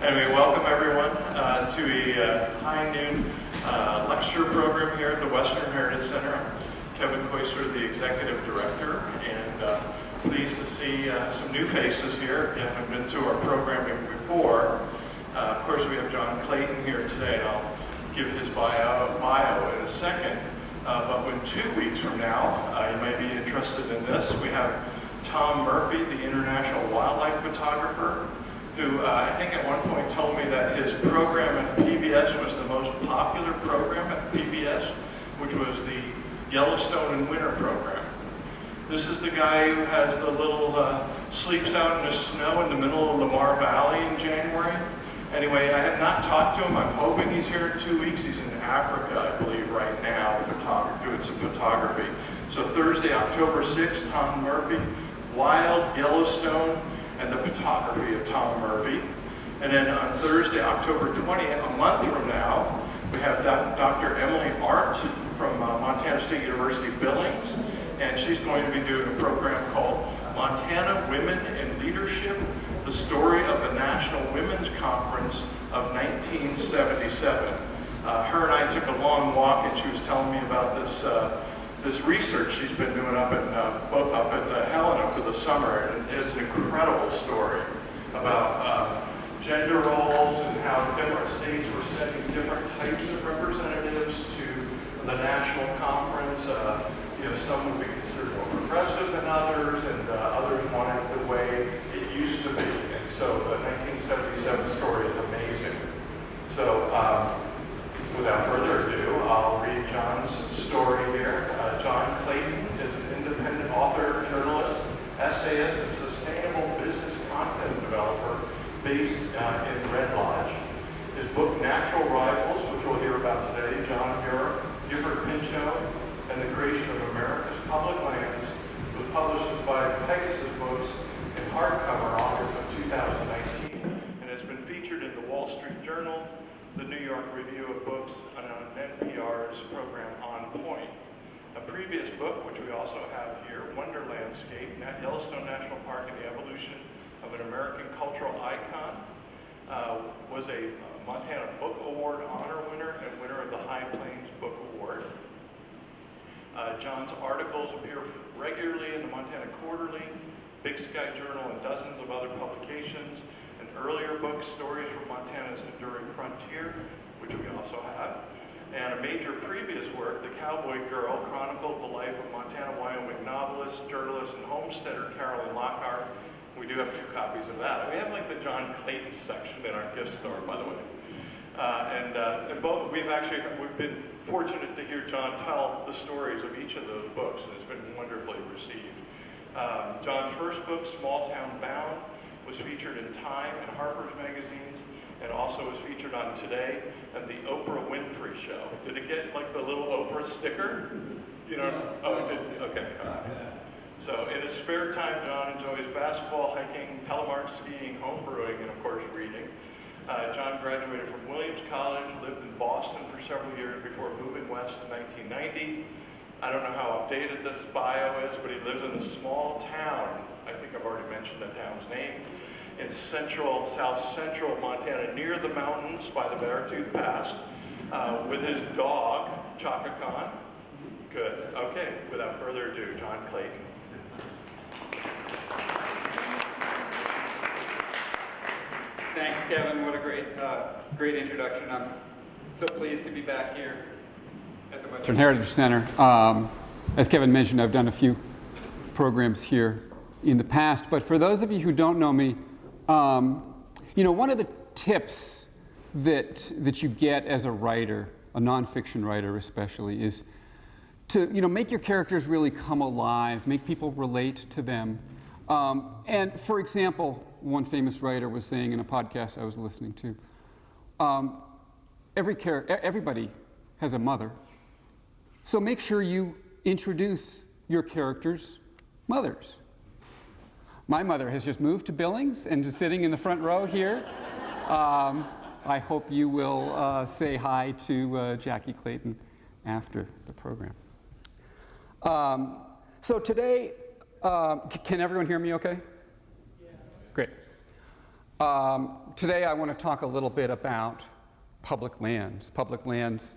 Anyway, welcome everyone to a high noon lecture program here at the Western Heritage Center. I'm Kevin Koister, the Executive Director, and pleased to see some new faces here. Again, I've been to our programming before. Of course, we have John Clayton here today, and I'll give his bio in a second. But in 2 weeks from now, you might be interested in this. We have Tom Murphy, the international wildlife photographer, who I think at one point told me that his program at PBS was the most popular program at PBS, which was the Yellowstone in Winter program. This is the guy who has the little, sleeps out in the snow in the middle of Lamar Valley in January. Anyway, I have not talked to him. I'm hoping he's here in 2 weeks. He's in Africa, I believe, right now, doing some photography. So Thursday, October 6th, Tom Murphy, Wild, Yellowstone, and the photography of Tom Murphy. And then on Thursday, October 20th, a month from now, we have Dr. Emily Arndt from Montana State University Billings, and she's going to be doing a program called Montana Women in Leadership, the story of the National Women's Conference of 1977. Her and I took a long walk, and she was telling me about this research she's been doing up at Helena for the summer, and it's an incredible story about gender roles and how different states were sending different types of representatives to the national conference. Some would be considered more progressive than others, and others wanted the way it used to be. And so the 1977 story is amazing. So without further ado, I'll read John's story here. John Clayton is an independent author, journalist, essayist, and sustainable business content developer based in Red Lodge. His book, Natural Rivals, which we'll hear about today, John Muir, Gifford, Pinchot, and the Creation of America's Public Lands, was published by Pegasus Books in hardcover in August of 2019, and has been featured in the Wall Street Journal, the New York Review of Books, and on NPR's program On Point. A previous book, which we also have here, Wonder Landscape, Yellowstone National Park and the Evolution of an American Cultural Icon, was a Montana Book Award honor winner and winner of the High Plains Book Award. John's articles appear regularly in the Montana Quarterly, Big Sky Journal, and dozens of other publications. An earlier book, Stories from Montana's Enduring Frontier, which we also have. And a major previous work, The Cowboy Girl, chronicled the life of Montana-Wyoming novelist, journalist, and homesteader Carolyn Lockhart. We do have 2 copies of that. We have like the John Clayton section in our gift store, by the way. And both we've been fortunate to hear John tell the stories of each of those books, and it's been wonderfully received. John's first book, Small Town Bound, was featured in Time and Harper's magazines, and also was featured on Today and the Oprah Winfrey Show. Did it get like the little Oprah sticker? You know? Yeah. Oh, it did. Okay. So in his spare time, John enjoys basketball, hiking, telemark skiing, home brewing, and of course reading. John graduated from Williams College, lived in Boston for several years before moving west in 1990. I don't know how updated this bio is, but he lives in a small town, I think I've already mentioned that town's name, in south central Montana, near the mountains by the Beartooth Pass, with his dog, Chaka Khan. Good. Okay, without further ado, John Clayton. Thanks, Kevin. What a great introduction. I'm so pleased to be back here at the Western Heritage Center. As Kevin mentioned, I've done a few programs here in the past, but for those of you who don't know me, one of the tips that you get as a writer, a nonfiction writer especially, is to make your characters really come alive, make people relate to them. And for example, one famous writer was saying in a podcast I was listening to, everybody has a mother, so make sure you introduce your characters' mothers. My mother has just moved to Billings and is sitting in the front row here. I hope you will say hi to Jackie Clayton after the program. So today, can everyone hear me okay? Yes. Great. Today I want to talk a little bit about public lands. Public lands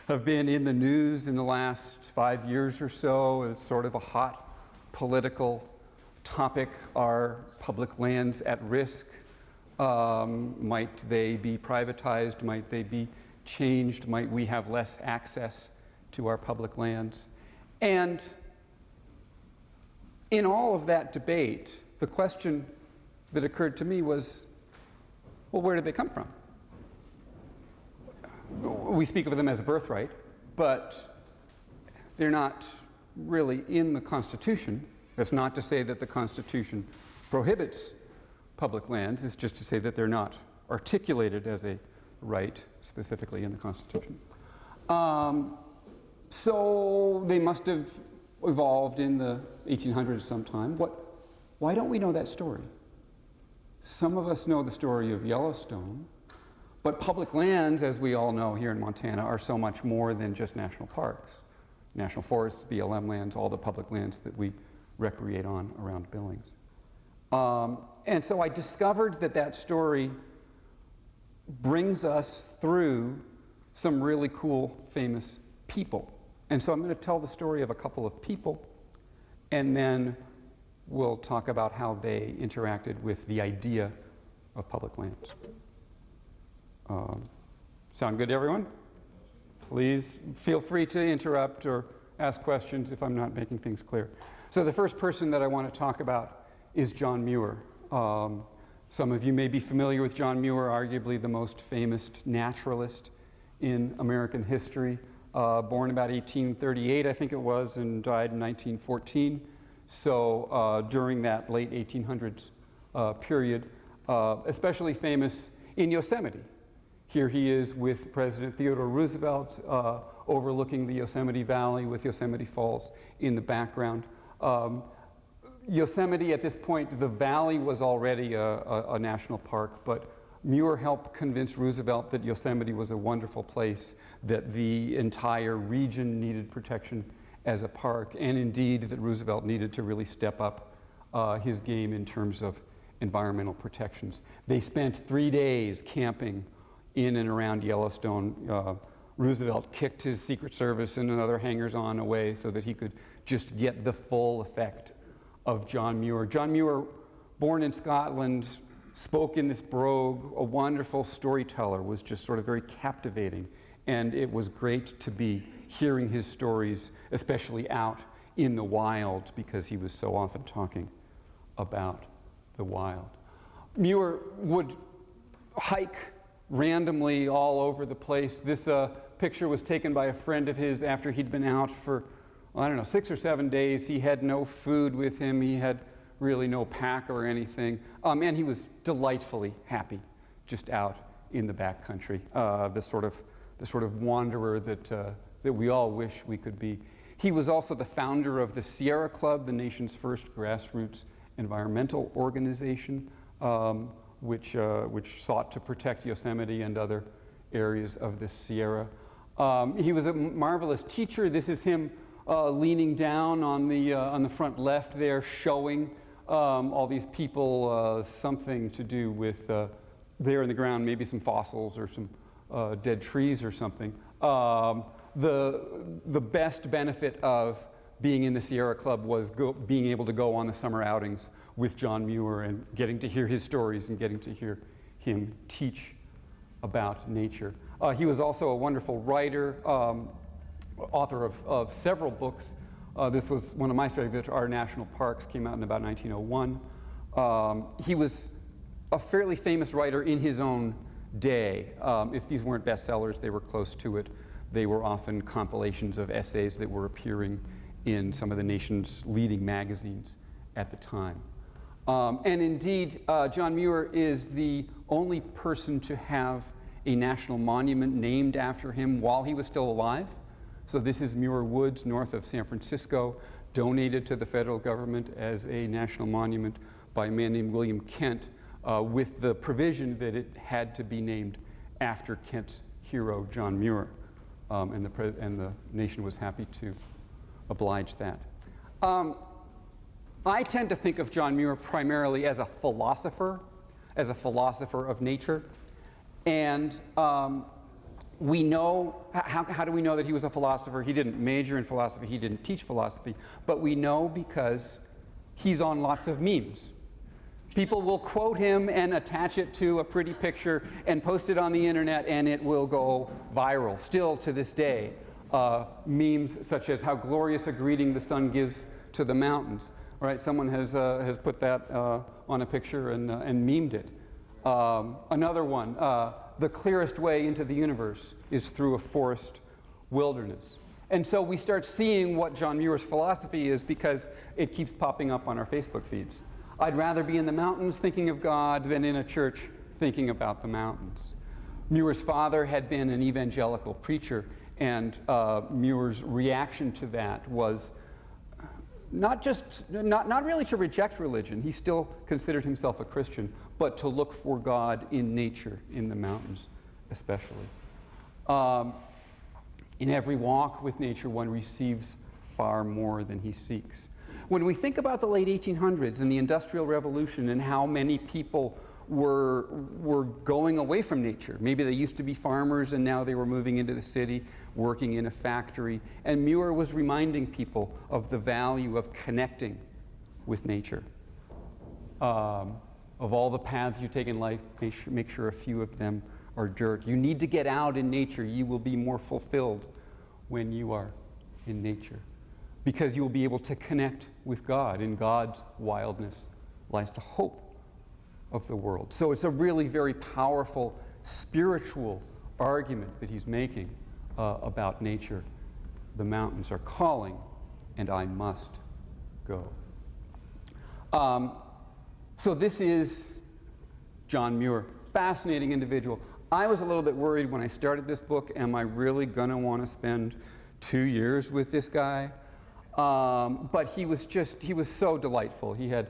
have been in the news in the last 5 years or so. It's sort of a hot political topic. Are public lands at risk? Might they be privatized? Might they be changed? Might we have less access to our public lands? And in all of that debate, the question that occurred to me was, well, where did they come from? We speak of them as a birthright, but they're not really in the Constitution. That's not to say that the Constitution prohibits public lands. It's just to say that they're not articulated as a right specifically in the Constitution. So they must have evolved in the 1800s sometime. Why don't we know that story? Some of us know the story of Yellowstone, but public lands, as we all know here in Montana, are so much more than just national parks. National forests, BLM lands, all the public lands that we recreate on around Billings. And so I discovered that story brings us through some really cool, famous people. And so I'm going to tell the story of a couple of people, and then we'll talk about how they interacted with the idea of public lands. Sound good to everyone? Please feel free to interrupt or ask questions if I'm not making things clear. So the first person that I want to talk about is John Muir. Some of you may be familiar with John Muir, arguably the most famous naturalist in American history. Born about 1838, I think it was, and died in 1914. So during that late 1800s period, especially famous in Yosemite. Here he is with President Theodore Roosevelt overlooking the Yosemite Valley with Yosemite Falls in the background. Yosemite, at this point, the valley was already a national park, but Muir helped convince Roosevelt that Yosemite was a wonderful place, that the entire region needed protection as a park, and indeed that Roosevelt needed to really step up his game in terms of environmental protections. They spent 3 days camping in and around Yellowstone. Roosevelt kicked his Secret Service and other hangers-on away so that he could just get the full effect of John Muir. John Muir, born in Scotland, spoke in this brogue, a wonderful storyteller, was just sort of very captivating. And it was great to be hearing his stories, especially out in the wild, because he was so often talking about the wild. Muir would hike randomly all over the place. This picture was taken by a friend of his after he'd been out for, well, I don't know, 6 or 7 days. He had no food with him. He had really no pack or anything. And he was delightfully happy just out in the backcountry, the sort of wanderer that we all wish we could be. He was also the founder of the Sierra Club, the nation's first grassroots environmental organization, which sought to protect Yosemite and other areas of the Sierra. He was a marvelous teacher. This is him leaning down on the front left there, showing all these people something to do with there in the ground, maybe some fossils or some dead trees or something. The best benefit of being in the Sierra Club was being able to go on the summer outings with John Muir and getting to hear his stories and getting to hear him teach about nature. He was also a wonderful writer, author of several books. This was one of my favorites, Our National Parks, came out in about 1901. He was a fairly famous writer in his own day. If these weren't bestsellers, they were close to it. They were often compilations of essays that were appearing in some of the nation's leading magazines at the time. And indeed, John Muir is the only person to have a national monument named after him while he was still alive. So this is Muir Woods north of San Francisco, donated to the federal government as a national monument by a man named William Kent, with the provision that it had to be named after Kent's hero, John Muir. And the nation was happy to oblige that. I tend to think of John Muir primarily as a philosopher. as a philosopher of nature. And we know, how do we know that he was a philosopher? He didn't major in philosophy, he didn't teach philosophy, but we know because he's on lots of memes. People will quote him and attach it to a pretty picture and post it on the internet, and it will go viral. Still to this day, memes such as how glorious a greeting the sun gives to the mountains. Right? Someone has put that on a picture and memed it. Another one, the clearest way into the universe is through a forest wilderness. And so we start seeing what John Muir's philosophy is because it keeps popping up on our Facebook feeds. I'd rather be in the mountains thinking of God than in a church thinking about the mountains. Muir's father had been an evangelical preacher, and Muir's reaction to that was not really to reject religion. He still considered himself a Christian, but to look for God in nature, in the mountains especially. In every walk with nature, one receives far more than he seeks. When we think about the late 1800s and the Industrial Revolution and how many people were going away from nature. Maybe they used to be farmers and now they were moving into the city, working in a factory. And Muir was reminding people of the value of connecting with nature. Of all the paths you take in life, make sure a few of them are dirt. You need to get out in nature. You will be more fulfilled when you are in nature, because you will be able to connect with God. In God's wildness lies the hope of the world. So it's a really very powerful spiritual argument that he's making about nature. The mountains are calling, and I must go. So this is John Muir, fascinating individual. I was a little bit worried when I started this book, am I really going to want to spend 2 years with this guy? But he was so delightful. He had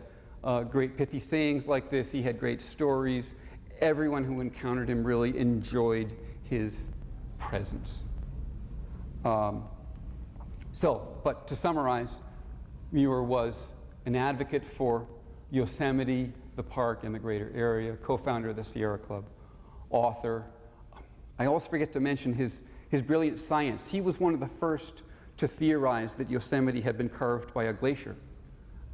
great pithy sayings like this. He had great stories. Everyone who encountered him really enjoyed his presence. But to summarize, Muir was an advocate for Yosemite, the park, and the greater area, co-founder of the Sierra Club, author. I also forget to mention his brilliant science. He was one of the first to theorize that Yosemite had been carved by a glacier.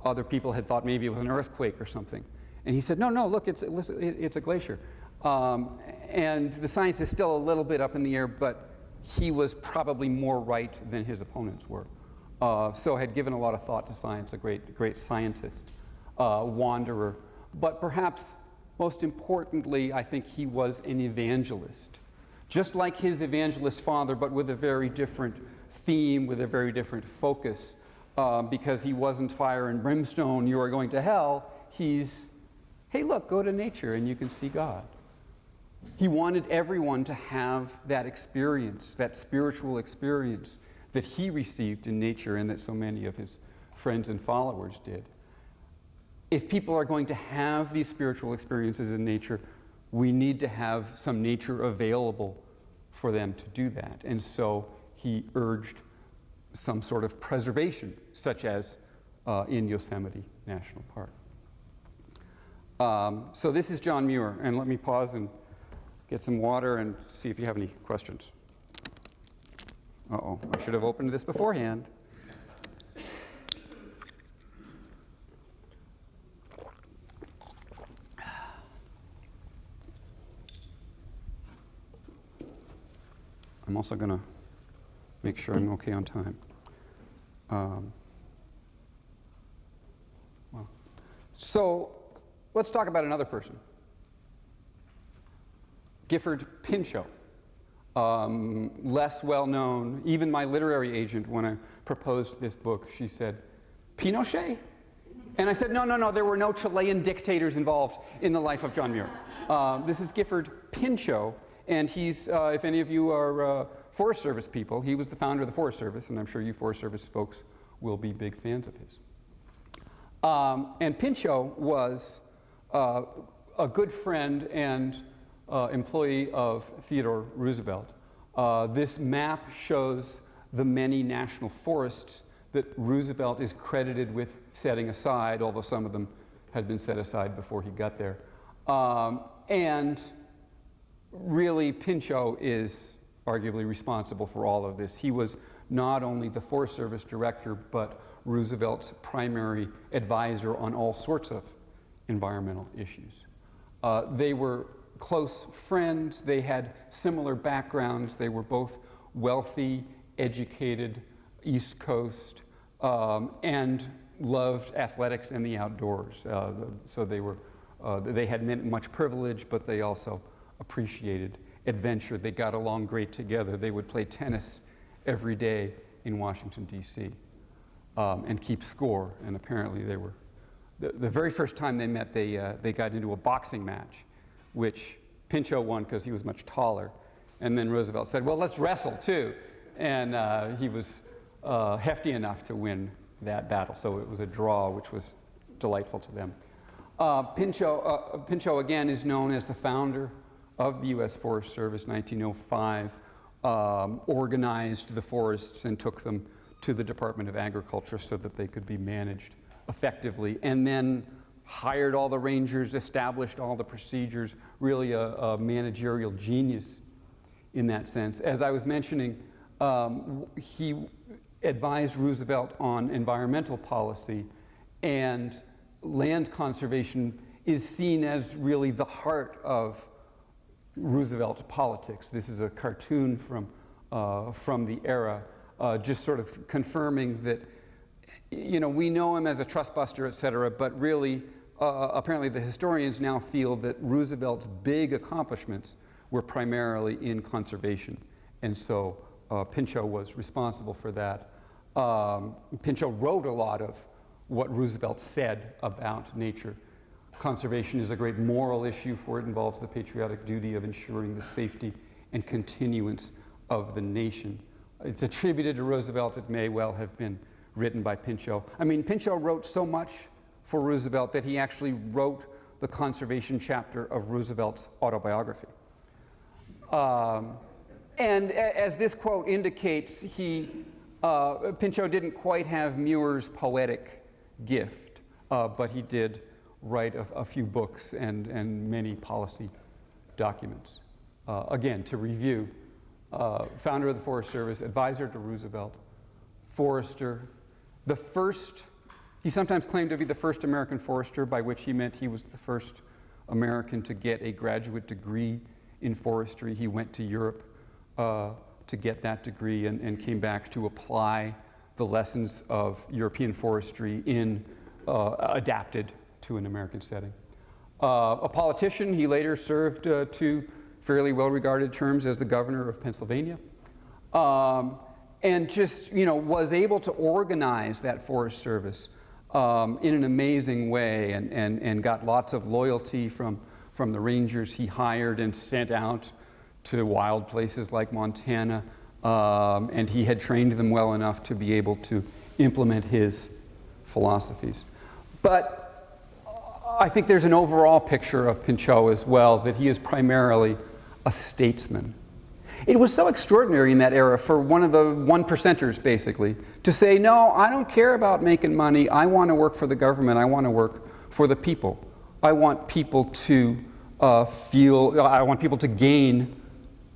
Other people had thought maybe it was an earthquake or something. And he said, no, look, it's a glacier. And the science is still a little bit up in the air, but he was probably more right than his opponents were. So had given a lot of thought to science, a great scientist, wanderer. But perhaps most importantly, I think he was an evangelist. Just like his evangelist father, but with a very different theme, with a very different focus. Because he wasn't fire and brimstone, you are going to hell. He's, hey, look, go to nature and you can see God. He wanted everyone to have that experience, that spiritual experience that he received in nature and that so many of his friends and followers did. If people are going to have these spiritual experiences in nature, we need to have some nature available for them to do that. And so he urged some sort of preservation, such as in Yosemite National Park. So this is John Muir, and let me pause and get some water and see if you have any questions. Uh-oh, I should have opened this beforehand. I'm also going to make sure I'm okay on time. So let's talk about another person. Gifford Pinchot. Less well known. Even my literary agent, when I proposed this book, she said, Pinochet? And I said, no, there were no Chilean dictators involved in the life of John Muir. This is Gifford Pinchot, and he's, if any of you are Forest Service people, he was the founder of the Forest Service, and I'm sure you Forest Service folks will be big fans of his. And Pinchot was a good friend and employee of Theodore Roosevelt. This map shows the many national forests that Roosevelt is credited with setting aside, although some of them had been set aside before he got there. And really, Pinchot is arguably responsible for all of this. He was not only the Forest Service director, but Roosevelt's primary advisor on all sorts of environmental issues. They were close friends. They had similar backgrounds. They were both wealthy, educated, East Coast, and loved athletics and the outdoors. So they had much privilege, but they also appreciated adventure. They got along great together. They would play tennis every day in Washington, D.C., and keep score. And apparently they were, the very first time they met, they got into a boxing match, which Pinchot won because he was much taller. And then Roosevelt said, well, let's wrestle too. And he was hefty enough to win that battle. So it was a draw, which was delightful to them. Pinchot, again, is known as the founder of the U.S. Forest Service. 1905, organized the forests and took them to the Department of Agriculture so that they could be managed effectively, and then hired all the rangers, established all the procedures, really a managerial genius in that sense. As I was mentioning, he advised Roosevelt on environmental policy, and land conservation is seen as really the heart of Roosevelt politics. This is a cartoon from the era, just sort of confirming that, you know, we know him as a trust buster, et cetera, but really, apparently the historians now feel that Roosevelt's big accomplishments were primarily in conservation. And so Pinchot was responsible for that. Pinchot wrote a lot of what Roosevelt said about nature. Conservation is a great moral issue, for it involves the patriotic duty of ensuring the safety and continuance of the nation. It's attributed to Roosevelt. It may well have been written by Pinchot. I mean, Pinchot wrote so much for Roosevelt that he actually wrote the conservation chapter of Roosevelt's autobiography. And as this quote indicates, Pinchot didn't quite have Muir's poetic gift, but he did write a few books and many policy documents. Again, to review, founder of the Forest Service, advisor to Roosevelt, forester, he sometimes claimed to be the first American forester, by which he meant he was the first American to get a graduate degree in forestry. He went to Europe to get that degree and came back to apply the lessons of European forestry adapted to an American setting. A politician, he later served 2 fairly well-regarded terms as the governor of Pennsylvania, and just, you know, was able to organize that Forest Service in an amazing way, and got lots of loyalty from the rangers he hired and sent out to wild places like Montana, and he had trained them well enough to be able to implement his philosophies. But I think there's an overall picture of Pinchot as well, that he is primarily a statesman. It was so extraordinary in that era for one of the one-percenters, basically, to say, no, I don't care about making money. I want to work for the government. I want to work for the people. I want people to I want people to gain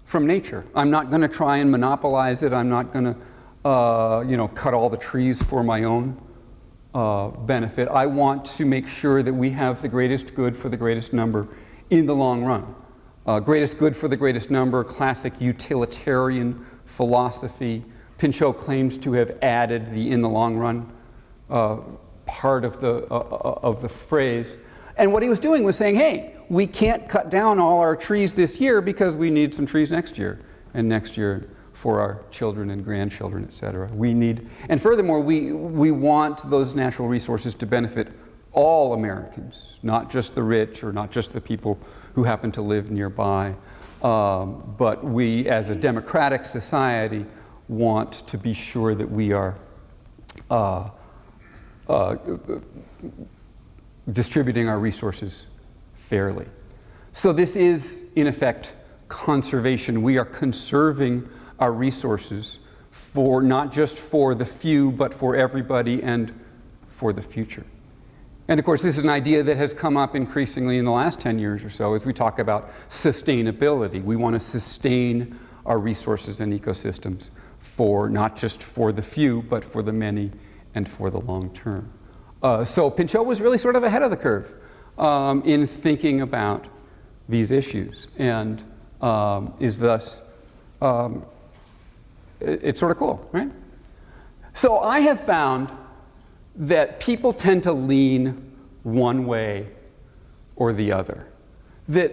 from nature. I'm not going to try and monopolize it. I'm not going to, cut all the trees for my own benefit. I want to make sure that we have the greatest good for the greatest number in the long run. Greatest good for the greatest number, classic utilitarian philosophy. Pinchot claims to have added the in the long run part of the phrase. And what he was doing was saying, hey, we can't cut down all our trees this year because we need some trees next year, and next year for our children and grandchildren, et cetera. And furthermore, we want those natural resources to benefit all Americans, not just the rich or not just the people who happen to live nearby. But we, as a democratic society, want to be sure that we are distributing our resources fairly. So this is, in effect, conservation. We are conserving our resources for not just for the few, but for everybody and for the future. And of course, this is an idea that has come up increasingly in the last 10 years or so as we talk about sustainability. We want to sustain our resources and ecosystems for not just for the few, but for the many and for the long term. So Pinchot was really sort of ahead of the curve in thinking about these issues, and is thus, it's sort of cool, right? So I have found that people tend to lean one way or the other. That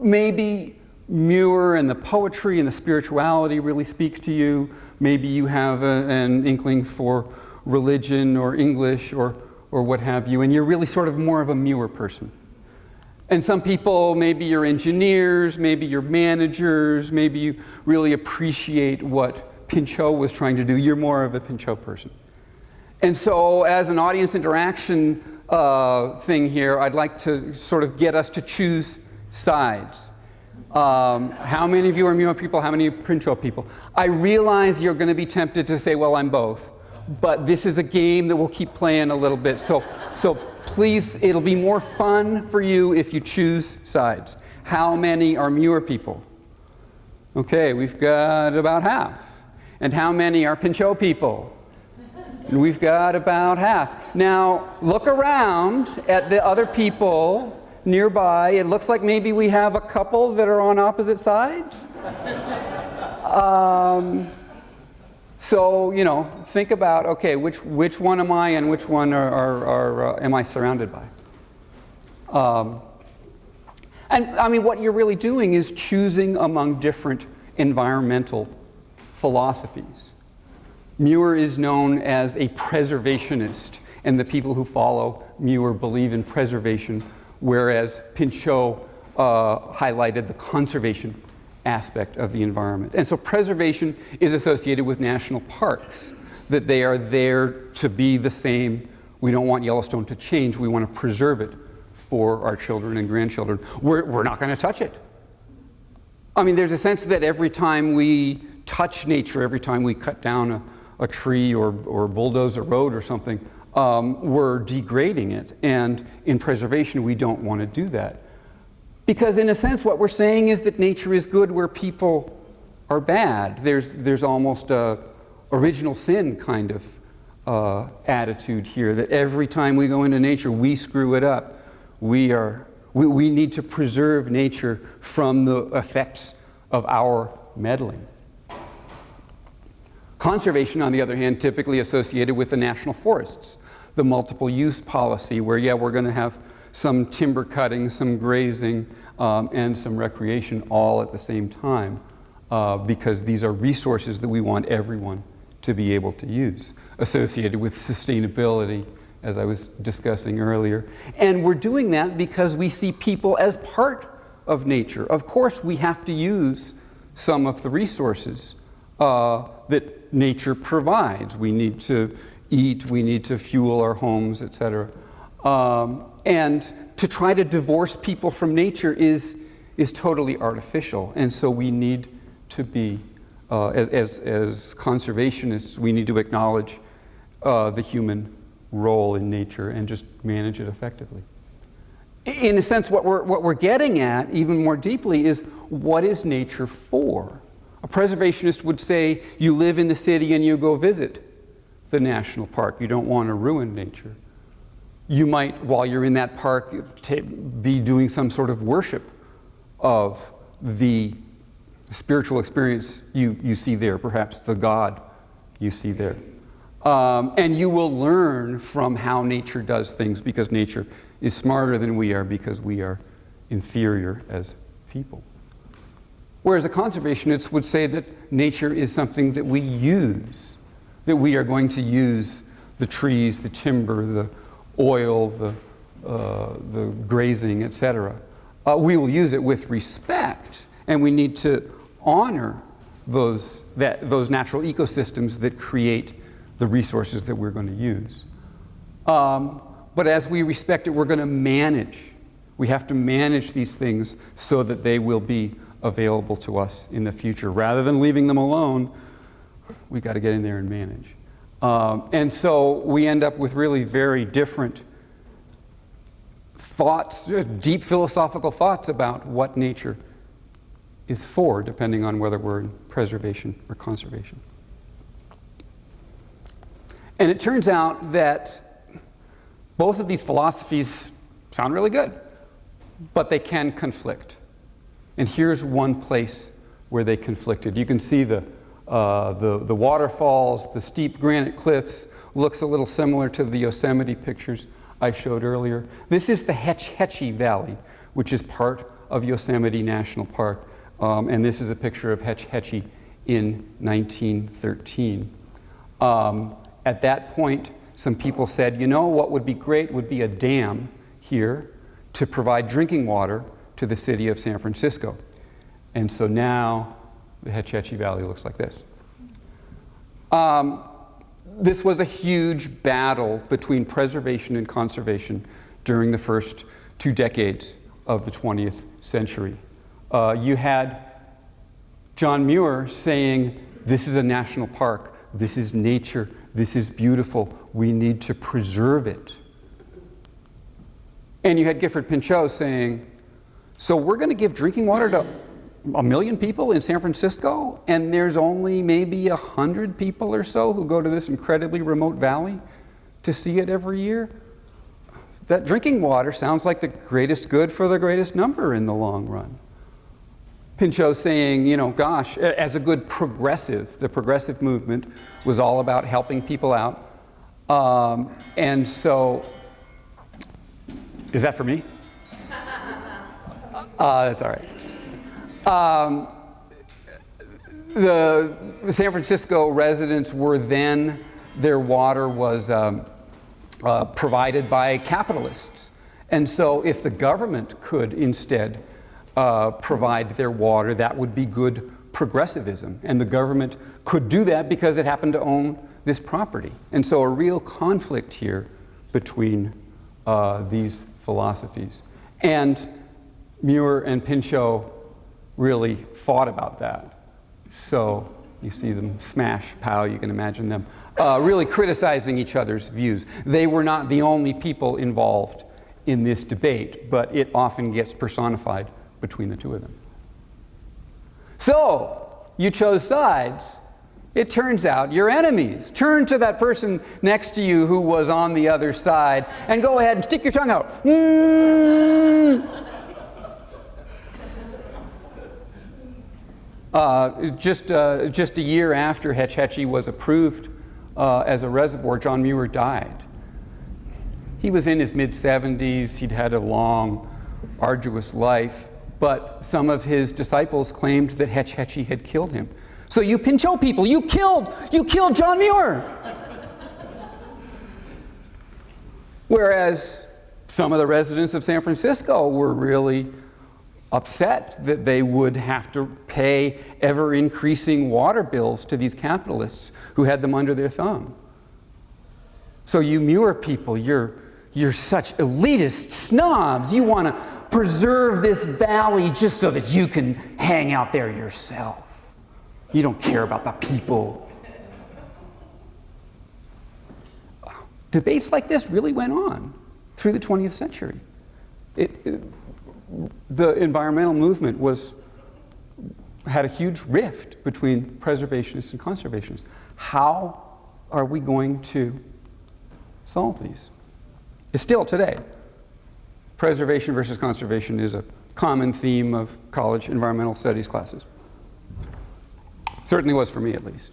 maybe Muir and the poetry and the spirituality really speak to you. Maybe you have an inkling for religion or English or what have you, and you're really sort of more of a Muir person. And some people, maybe you're engineers, maybe you're managers, maybe you really appreciate what Pinchot was trying to do. You're more of a Pinchot person. And so as an audience interaction thing here, I'd like to sort of get us to choose sides. How many of you are Muir people? How many are Pinchot people? I realize you're going to be tempted to say, well, I'm both. But this is a game that we'll keep playing a little bit. So please, it'll be more fun for you if you choose sides. How many are Muir people? Okay, we've got about half. And how many are Pinchot people? And we've got about half. Now, look around at the other people nearby. It looks like maybe we have a couple that are on opposite sides. So, you know, think about, okay, which one am I and which one am I surrounded by? And I mean, what you're really doing is choosing among different environmental philosophies. Muir is known as a preservationist, and the people who follow Muir believe in preservation, whereas Pinchot highlighted the conservation aspect of the environment. And so preservation is associated with national parks, that they are there to be the same. We don't want Yellowstone to change. We want to preserve it for our children and grandchildren. We're not going to touch it. I mean, there's a sense that every time we touch nature, every time we cut down a tree or bulldoze a road or something, we're degrading it. And in preservation, we don't want to do that. Because in a sense, what we're saying is that nature is good where people are bad. There's almost a original sin kind of attitude here, that every time we go into nature, we screw it up. We need to preserve nature from the effects of our meddling. Conservation, on the other hand, typically associated with the national forests, the multiple use policy, where, yeah, we're going to have some timber cutting, some grazing, and some recreation all at the same time, because these are resources that we want everyone to be able to use, associated with sustainability, as I was discussing earlier. And we're doing that because we see people as part of nature. Of course, we have to use some of the resources that nature provides. We need to eat, we need to fuel our homes, etc. And to try to divorce people from nature is totally artificial. And so we need to be, as conservationists, we need to acknowledge the human role in nature and just manage it effectively. In a sense, what we're getting at, even more deeply, is what is nature for? A preservationist would say, you live in the city and you go visit the national park. You don't want to ruin nature. You might, while you're in that park, be doing some sort of worship of the spiritual experience you see there, perhaps the God you see there. And you will learn from how nature does things, because nature is smarter than we are, because we are inferior as people. Whereas a conservationist would say that nature is something that we use, that we are going to use the trees, the timber, the oil, the grazing, etc. We will use it with respect, and we need to honor those natural ecosystems that create the resources that we're going to use. But as we respect it, we're going to manage. We have to manage these things so that they will be available to us in the future. Rather than leaving them alone, we got to get in there and manage. And so we end up with really very different thoughts, deep philosophical thoughts about what nature is for, depending on whether we're in preservation or conservation. And it turns out that both of these philosophies sound really good, but they can conflict. And here's one place where they conflicted. You can see the waterfalls, the steep granite cliffs, looks a little similar to the Yosemite pictures I showed earlier. This is the Hetch Hetchy Valley, which is part of Yosemite National Park. And this is a picture of Hetch Hetchy in 1913. At that point, some people said, you know, what would be great would be a dam here to provide drinking water to the city of San Francisco. And so now the Hetch Hetchy Valley looks like this. This was a huge battle between preservation and conservation during the first 2 decades of the 20th century. You had John Muir saying, this is a national park, this is nature, this is beautiful, we need to preserve it. And you had Gifford Pinchot saying, so we're going to give drinking water to 1 million people in San Francisco, and there's only maybe 100 people or so who go to this incredibly remote valley to see it every year? That drinking water sounds like the greatest good for the greatest number in the long run. Pinchot saying, you know, gosh, as a good progressive, the progressive movement was all about helping people out. And so, is that for me? That's all right. The San Francisco residents were then, their water was provided by capitalists. And so if the government could instead provide their water, that would be good progressivism. And the government could do that because it happened to own this property. And so a real conflict here between these philosophies. And Muir and Pinchot really fought about that. So you see them smash, pow, you can imagine them really criticizing each other's views. They were not the only people involved in this debate, but it often gets personified between the two of them. So you chose sides. It turns out you're enemies. Turn to that person next to you who was on the other side and go ahead and stick your tongue out. Just a year after Hetch Hetchy was approved as a reservoir, John Muir died. He was in his mid-70s. He'd had a long, arduous life, but some of his disciples claimed that Hetch Hetchy had killed him. So you Pinchot people, you killed John Muir. Whereas some of the residents of San Francisco were really upset that they would have to pay ever-increasing water bills to these capitalists who had them under their thumb. So you Muir people, you're such elitist snobs. You want to preserve this valley just so that you can hang out there yourself. You don't care about the people. Debates like this really went on through the 20th century. The environmental movement had a huge rift between preservationists and conservationists. How are we going to solve these? It's still today. Preservation versus conservation is a common theme of college environmental studies classes. Certainly was for me, at least.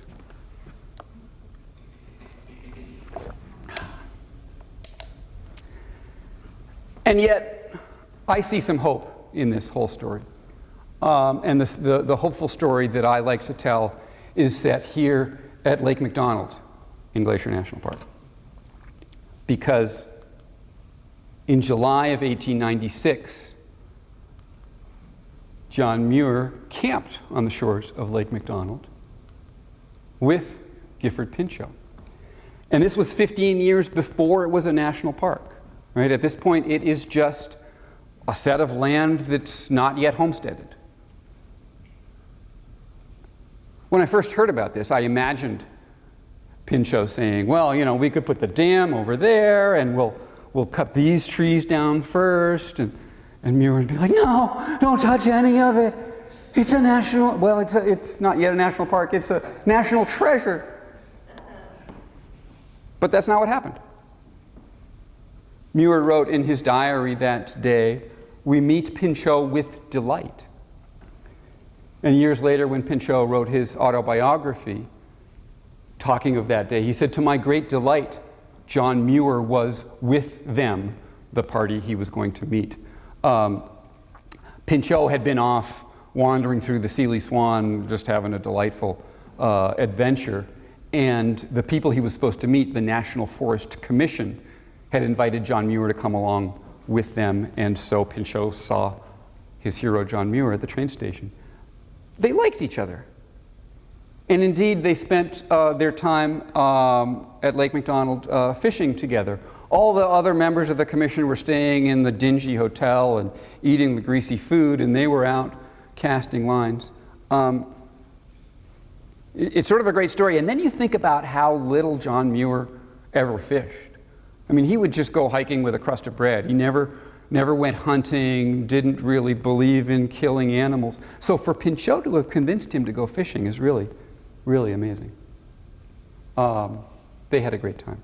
And yet, I see some hope in this whole story. And the hopeful story that I like to tell is set here at Lake McDonald in Glacier National Park. Because in July of 1896, John Muir camped on the shores of Lake McDonald with Gifford Pinchot. And this was 15 years before it was a national park. Right? At this point, it is just a set of land that's not yet homesteaded. When I first heard about this, I imagined Pinchot saying, well, you know, we could put the dam over there and we'll cut these trees down first. And Muir would be like, no, don't touch any of it. It's a national, well, it's not yet a national park, it's a national treasure. But that's not what happened. Muir wrote in his diary that day, "We meet Pinchot with delight." And years later, when Pinchot wrote his autobiography, talking of that day, he said, "To my great delight, John Muir was with them," the party he was going to meet. Pinchot had been off wandering through the Sealy Swan, just having a delightful adventure. And the people he was supposed to meet, the National Forest Commission, had invited John Muir to come along with them. And so Pinchot saw his hero, John Muir, at the train station. They liked each other. And indeed, they spent their time at Lake McDonald fishing together. All the other members of the commission were staying in the dingy hotel and eating the greasy food, and they were out casting lines. It's sort of a great story. And then you think about how little John Muir ever fished. I mean, he would just go hiking with a crust of bread. He never went hunting, didn't really believe in killing animals. So for Pinchot to have convinced him to go fishing is really, really amazing. They had a great time.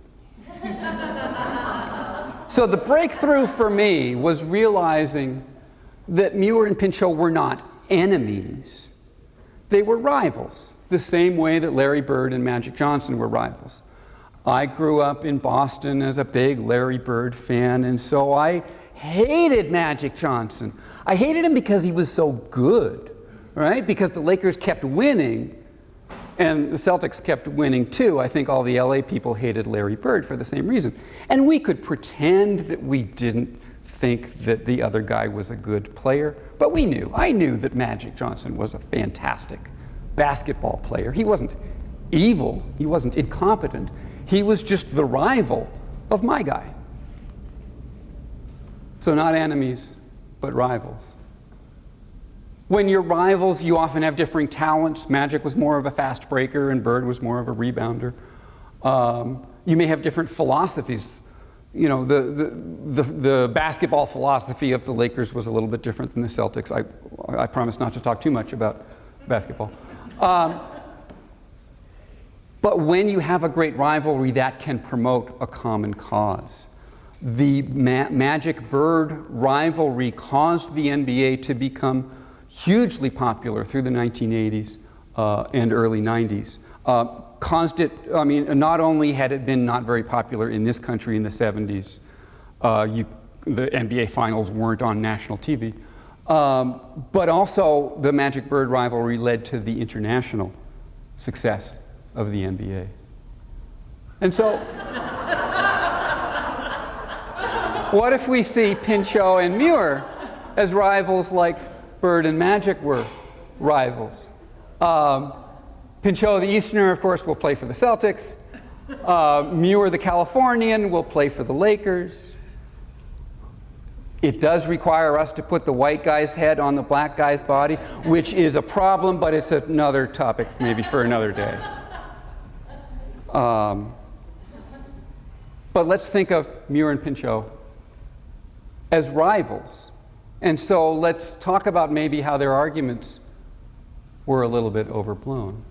So the breakthrough for me was realizing that Muir and Pinchot were not enemies. They were rivals, the same way that Larry Bird and Magic Johnson were rivals. I grew up in Boston as a big Larry Bird fan, and so I hated Magic Johnson. I hated him because he was so good, right? Because the Lakers kept winning, and the Celtics kept winning too. I think all the LA people hated Larry Bird for the same reason. And we could pretend that we didn't think that the other guy was a good player, but we knew. I knew that Magic Johnson was a fantastic basketball player. He wasn't evil. He wasn't incompetent. He was just the rival of my guy. So not enemies, but rivals. When you're rivals, you often have differing talents. Magic was more of a fast breaker and Bird was more of a rebounder. You may have different philosophies. You know, the basketball philosophy of the Lakers was a little bit different than the Celtics. I promise not to talk too much about basketball. But when you have a great rivalry, that can promote a common cause. The Magic-Bird rivalry caused the NBA to become hugely popular through the 1980s and early 90s. Caused it, I mean, not only had it been not very popular in this country in the 70s, the NBA finals weren't on national TV, but also the Magic-Bird rivalry led to the international success of the NBA. And so, what if we see Pinchot and Muir as rivals like Bird and Magic were rivals? Pinchot, the Easterner, of course, will play for the Celtics. Muir, the Californian, will play for the Lakers. It does require us to put the white guy's head on the black guy's body, which is a problem, but it's another topic maybe for another day. But let's think of Muir and Pinchot as rivals. And so let's talk about maybe how their arguments were a little bit overblown.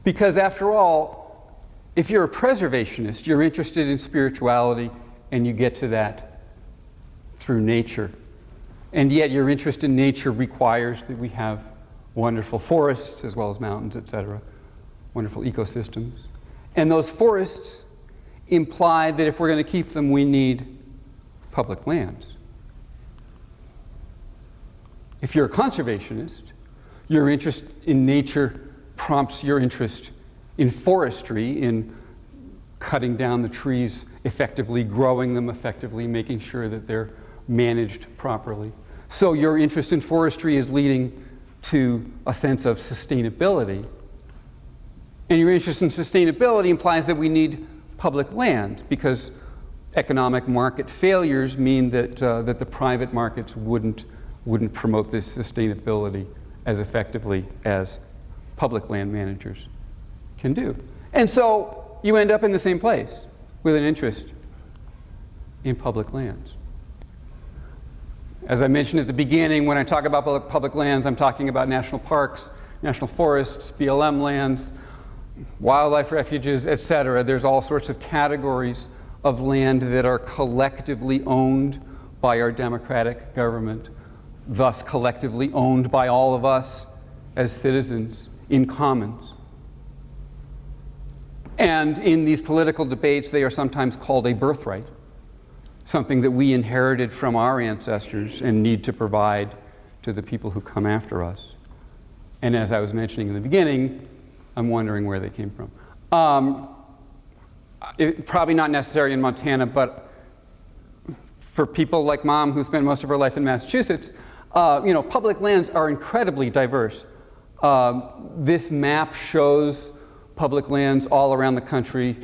Because after all, if you're a preservationist, you're interested in spirituality, and you get to that through nature. And yet your interest in nature requires that we have wonderful forests as well as mountains, etc., wonderful ecosystems. And those forests imply that if we're going to keep them, we need public lands. If you're a conservationist, your interest in nature prompts your interest in forestry, in cutting down the trees effectively, growing them effectively, making sure that they're managed properly. So your interest in forestry is leading to a sense of sustainability. And your interest in sustainability implies that we need public lands, because economic market failures mean that the private markets wouldn't promote this sustainability as effectively as public land managers can do. And so you end up in the same place with an interest in public lands. As I mentioned at the beginning, when I talk about public lands, I'm talking about national parks, national forests, BLM lands, wildlife refuges, etc. There's all sorts of categories of land that are collectively owned by our democratic government, thus collectively owned by all of us as citizens in commons. And in these political debates, they are sometimes called a birthright, something that we inherited from our ancestors and need to provide to the people who come after us. And as I was mentioning in the beginning, I'm wondering where they came from. Probably not necessary in Montana, but for people like Mom, who spent most of her life in Massachusetts, public lands are incredibly diverse. This map shows public lands all around the country,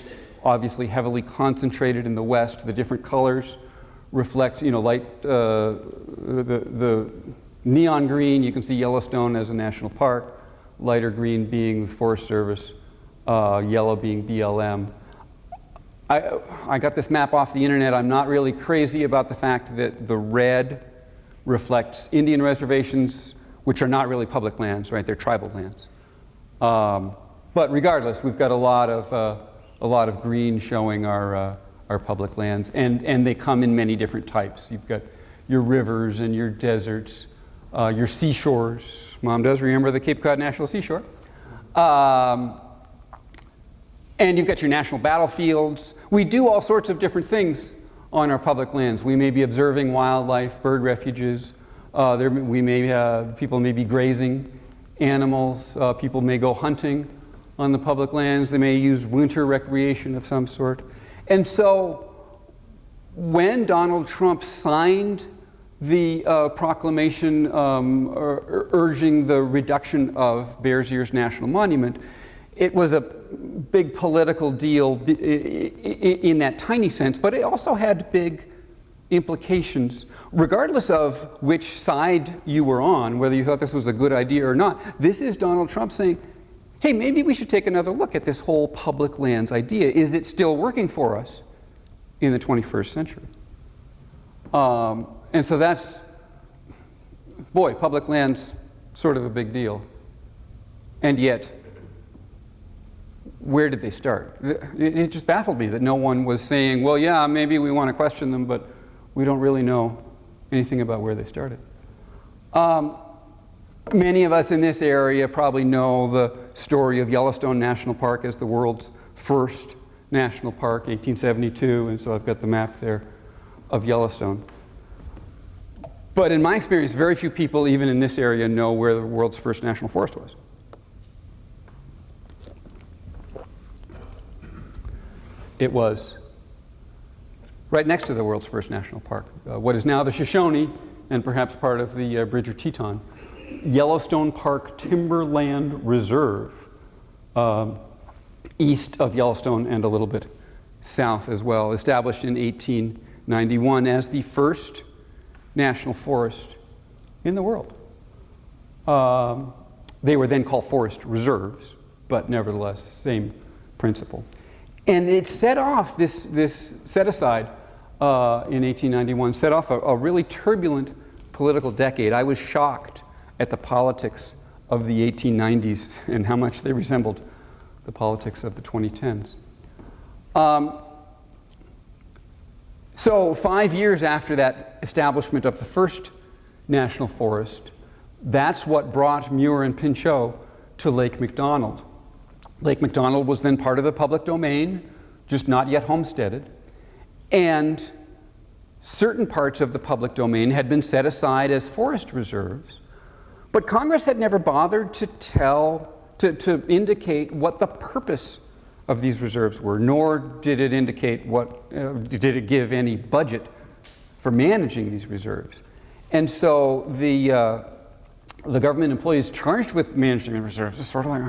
obviously heavily concentrated in the West. The different colors reflect, light, the neon green, you can see Yellowstone as a national park, lighter green being the Forest Service, yellow being BLM. I got this map off the internet. I'm not really crazy about the fact that the red reflects Indian reservations, which are not really public lands, right? They're tribal lands. But regardless, we've got a lot of green showing our public lands, and they come in many different types. You've got your rivers and your deserts, your seashores. Mom does remember the Cape Cod National Seashore. And you've got your national battlefields. We do all sorts of different things on our public lands. We may be observing wildlife, bird refuges. People may be grazing animals. People may go hunting on the public lands. They may use winter recreation of some sort. And so when Donald Trump signed the proclamation urging the reduction of Bears Ears National Monument, it was a big political deal in that tiny sense, but it also had big implications. Regardless of which side you were on, whether you thought this was a good idea or not, this is Donald Trump saying, hey, maybe we should take another look at this whole public lands idea. Is it still working for us in the 21st century? And so that's, public lands, sort of a big deal. And yet, where did they start? It just baffled me that no one was saying, well, yeah, maybe we want to question them, but we don't really know anything about where they started. Many of us in this area probably know the story of Yellowstone National Park as the world's first national park, 1872, and so I've got the map there of Yellowstone. But in my experience, very few people, even in this area, know where the world's first national forest was. It was right next to the world's first national park, what is now the Shoshone and perhaps part of the Bridger Teton. Yellowstone Park Timberland Reserve, east of Yellowstone and a little bit south as well, established in 1891 as the first national forest in the world. They were then called forest reserves, but nevertheless, same principle. And it set off, this set aside in 1891, set off a really turbulent political decade. I was shocked at the politics of the 1890s and how much they resembled the politics of the 2010s. So 5 years after that establishment of the first national forest, that's what brought Muir and Pinchot to Lake McDonald. Lake McDonald was then part of the public domain, just not yet homesteaded, and certain parts of the public domain had been set aside as forest reserves, but Congress had never bothered to indicate what the purpose of these reserves were, nor did it indicate did it give any budget for managing these reserves. And so the government employees charged with managing the reserves is sort of like,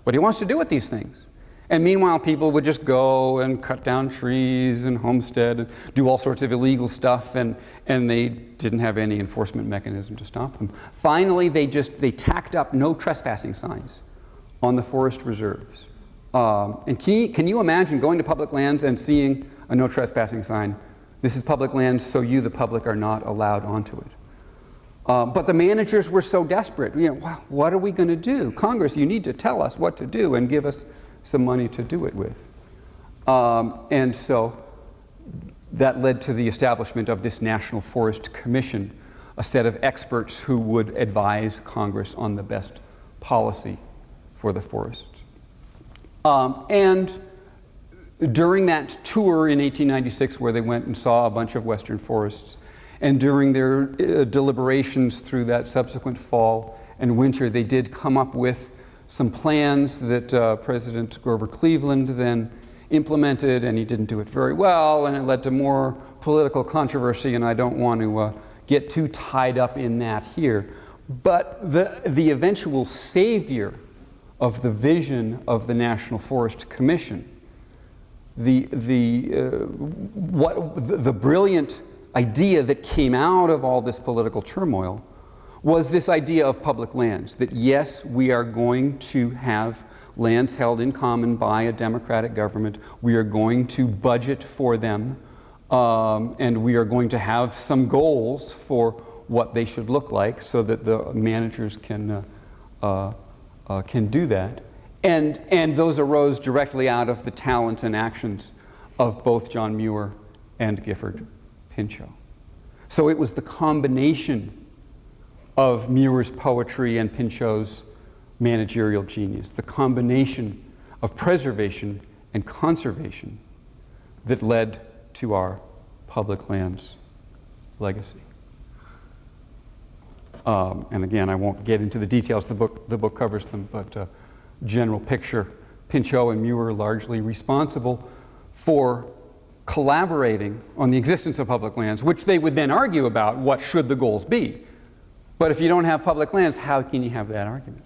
what do you want us to do with these things? And meanwhile, people would just go and cut down trees and homestead and do all sorts of illegal stuff, and they didn't have any enforcement mechanism to stop them. Finally, they tacked up no trespassing signs on the forest reserves. And can you imagine going to public lands and seeing a no trespassing sign This is public land, so you, the public, are not allowed onto it. But the managers were so desperate. What are we going to do? Congress, you need to tell us what to do and give us some money to do it with. And so that led to the establishment of this National Forest Commission, a set of experts who would advise Congress on the best policy for the forests. And during that tour in 1896, where they went and saw a bunch of western forests, and during their deliberations through that subsequent fall and winter, they did come up with some plans that President Grover Cleveland then implemented, and he didn't do it very well, and it led to more political controversy, and I don't want to get too tied up in that here. But the eventual savior of the vision of the National Forest Commission, the brilliant idea that came out of all this political turmoil was this idea of public lands, that yes, we are going to have lands held in common by a democratic government, we are going to budget for them, and we are going to have some goals for what they should look like so that the managers can do that. And those arose directly out of the talents and actions of both John Muir and Gifford Pinchot. So it was the combination of Muir's poetry and Pinchot's managerial genius, the combination of preservation and conservation that led to our public lands legacy. And again, I won't get into the details, the book covers them, but general picture, Pinchot and Muir are largely responsible for collaborating on the existence of public lands, which they would then argue about what should the goals be. But if you don't have public lands, how can you have that argument?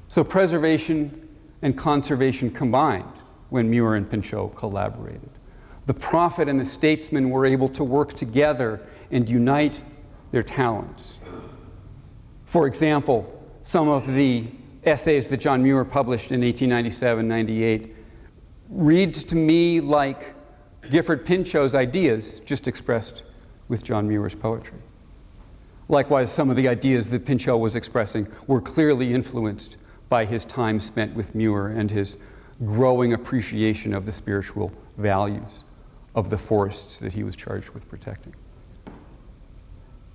So preservation and conservation combined when Muir and Pinchot collaborated. The prophet and the statesman were able to work together and unite their talents. For example, some of the essays that John Muir published in 1897-98 read to me like Gifford Pinchot's ideas, just expressed with John Muir's poetry. Likewise, some of the ideas that Pinchot was expressing were clearly influenced by his time spent with Muir and his growing appreciation of the spiritual values of the forests that he was charged with protecting.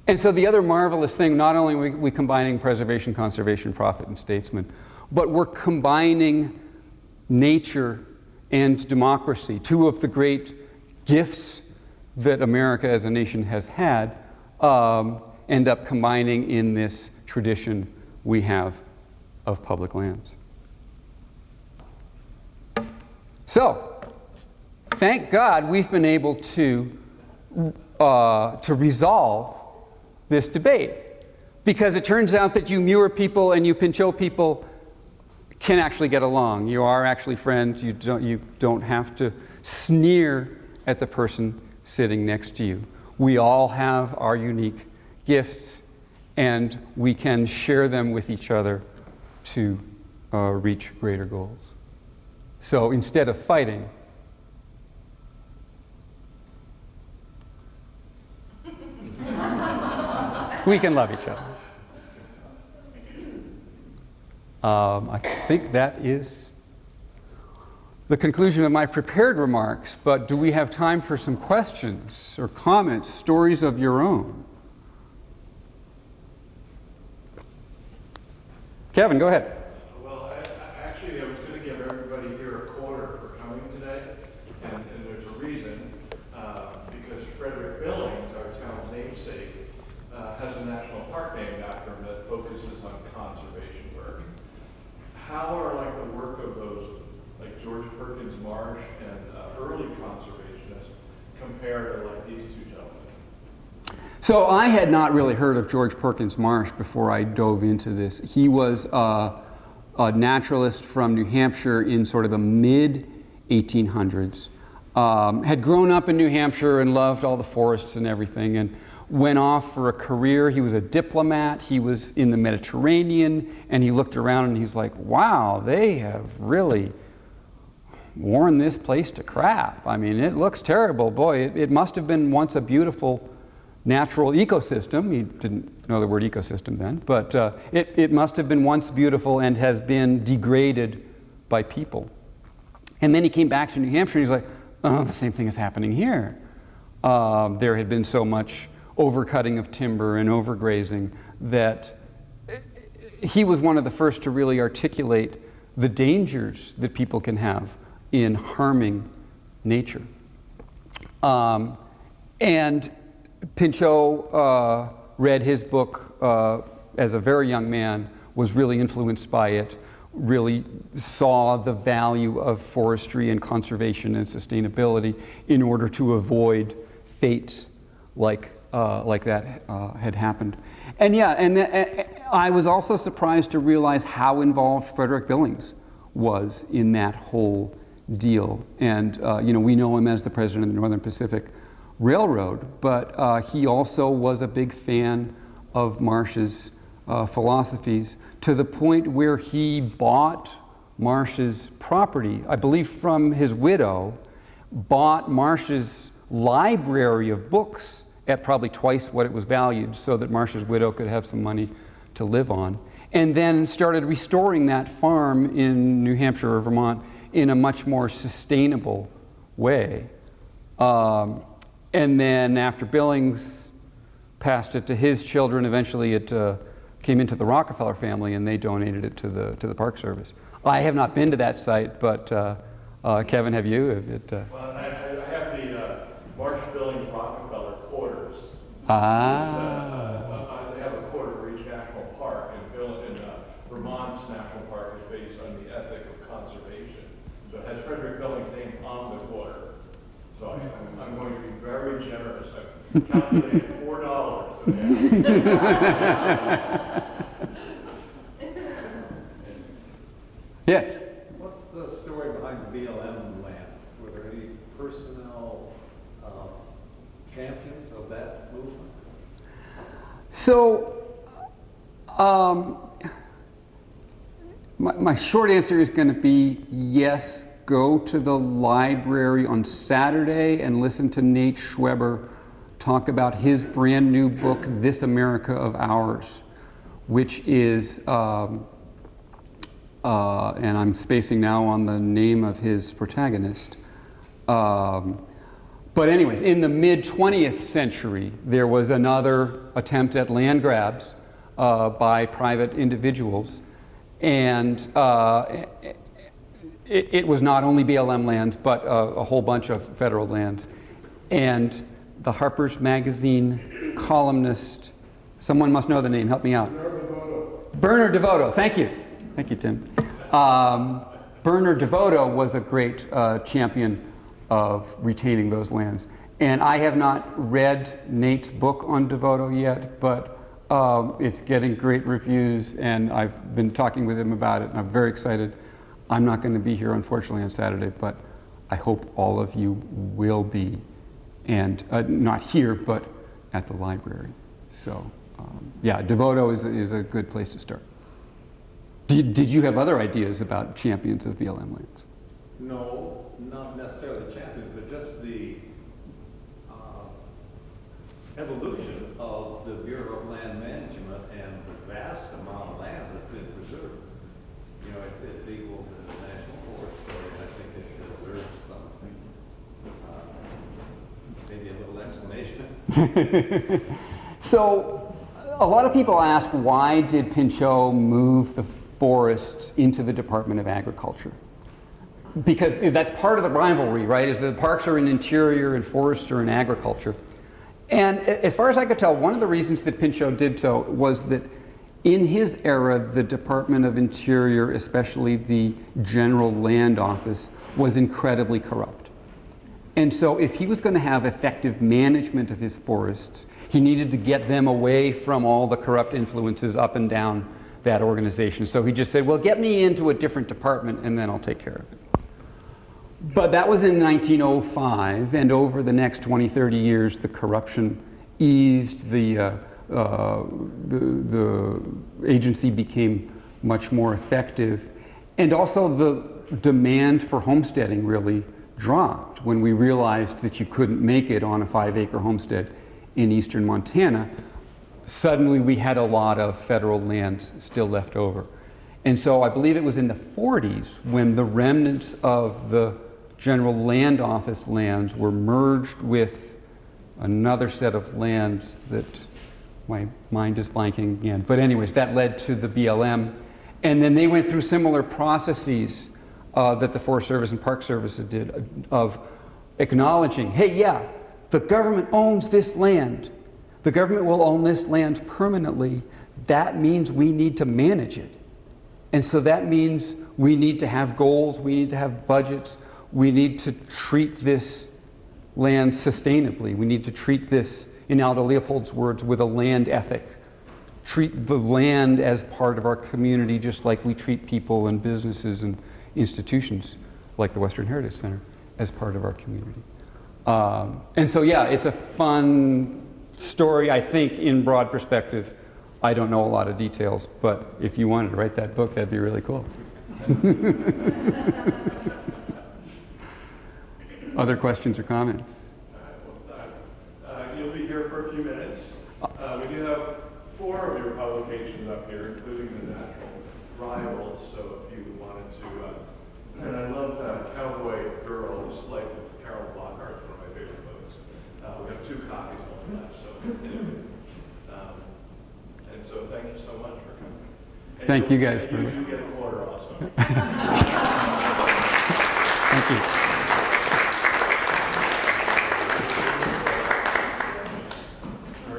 And so the other marvelous thing, not only are we combining preservation, conservation, prophet, and statesman, but we're combining nature and democracy, two of the great gifts that America as a nation has had, end up combining in this tradition we have of public lands. So, thank God we've been able to resolve this debate, because it turns out that you Muir people and you Pinchot people can actually get along. You are actually friends. You don't have to sneer at the person sitting next to you. We all have our unique gifts, and we can share them with each other to reach greater goals. So instead of fighting, we can love each other. I think that is the conclusion of my prepared remarks, but do we have time for some questions or comments, stories of your own? Kevin, go ahead. Well, actually, I was going to give everybody here a quarter for coming today, and there's a reason, because Frederick Billings, our town's namesake, has a national park named after him that focuses on conservation work. How are like the work of those, like George Perkins Marsh and early conservationists compared to like these two gentlemen? So I had not really heard of George Perkins Marsh before I dove into this. He was a naturalist from New Hampshire in sort of the mid-1800s. Had grown up in New Hampshire and loved all the forests and everything, and went off for a career. He was a diplomat. He was in the Mediterranean, and he looked around and he's like, wow, they have really worn this place to crap. I mean, it looks terrible. Boy, it must have been once a beautiful natural ecosystem. He didn't know the word ecosystem then, but it must have been once beautiful and has been degraded by people. And then he came back to New Hampshire and he's like, oh, the same thing is happening here. There had been so much overcutting of timber and overgrazing that he was one of the first to really articulate the dangers that people can have in harming nature. And Pinchot read his book as a very young man, was really influenced by it, really saw the value of forestry and conservation and sustainability in order to avoid fates like that had happened. And yeah, and I was also surprised to realize how involved Frederick Billings was in that whole deal. And we know him as the president of the Northern Pacific Railroad, but he also was a big fan of Marsh's philosophies, to the point where he bought Marsh's property, I believe from his widow, bought Marsh's library of books at probably twice what it was valued, so that Marsh's widow could have some money to live on, and then started restoring that farm in New Hampshire or Vermont in a much more sustainable way. And then after Billings passed it to his children, eventually it came into the Rockefeller family, and they donated it to the Park Service. I have not been to that site, but Kevin, have you? Well, I have the Marsh Billings Rockefeller quarters. Ah. They have a quarter for each national park, and Vermont's national park is based on the ethic of conservation. So it has Frederick Billings' name on the quarter. So I'm going to be very generous. I've calculated $4. Yes. What's the story behind the BLM lands? Were there any personnel champions of that movement? So, my short answer is going to be yes. Go to the library on Saturday and listen to Nate Schweber talk about his brand new book, This America of Ours, which is, and I'm spacing now on the name of his protagonist. But anyways, in the mid-20th century, there was another attempt at land grabs by private individuals. And it was not only BLM lands, but a whole bunch of federal lands. And the Harper's Magazine columnist, someone must know the name, help me out. Bernard DeVoto, thank you. Thank you, Tim. Bernard DeVoto was a great champion of retaining those lands. And I have not read Nate's book on DeVoto yet, but it's getting great reviews, and I've been talking with him about it, and I'm very excited. I'm not going to be here, unfortunately, on Saturday, but I hope all of you will be, and not here, but at the library. So, yeah, DeVoto is a good place to start. Did you have other ideas about champions of BLM lands? No, not necessarily champions, but just the evolution of the Bureau of Land Management and the vast amount of land that's been preserved. You know, it's equal to the National Forest, so I think it deserves something. Maybe a little explanation. So, a lot of people ask, why did Pinchot move the forests into the Department of Agriculture? Because that's part of the rivalry, right? Is that the parks are in interior and forests are in agriculture. And as far as I could tell, one of the reasons that Pinchot did so was that in his era, the Department of Interior, especially the General Land Office, was incredibly corrupt. And so if he was going to have effective management of his forests, he needed to get them away from all the corrupt influences up and down that organization. So he just said, well, get me into a different department and then I'll take care of it. But that was in 1905, and over the next 20, 30 years, the corruption eased, the agency became much more effective, and also demand for homesteading really dropped. When we realized that you couldn't make it on a 5-acre homestead in eastern Montana, suddenly we had a lot of federal land still left over. And so I believe it was in the 40s when the remnants of the General Land Office lands were merged with another set of lands that my mind is blanking again. But anyways, that led to the BLM. And then they went through similar processes that the Forest Service and Park Service did of acknowledging, hey, yeah, the government owns this land. The government will own this land permanently. That means we need to manage it. And so that means we need to have goals, we need to have budgets, we need to treat this land sustainably. We need to treat this, in Aldo Leopold's words, with a land ethic. Treat the land as part of our community just like we treat people and businesses and institutions like the Western Heritage Center as part of our community. And so yeah, it's a fun story, I think, in broad perspective. I don't know a lot of details, but if you wanted to write that book, that'd be really cool. Other questions or comments? You'll be here for a few minutes. We do have 4 of your publications up here, including the Natural Rivals, so if you wanted to, and I love Cowboy Girls, like Carol Blockhart's one of my favorite books. We have 2 copies left, so anyway. And so thank you so much for coming. And Thank you guys. You get a quarter also. Thank you.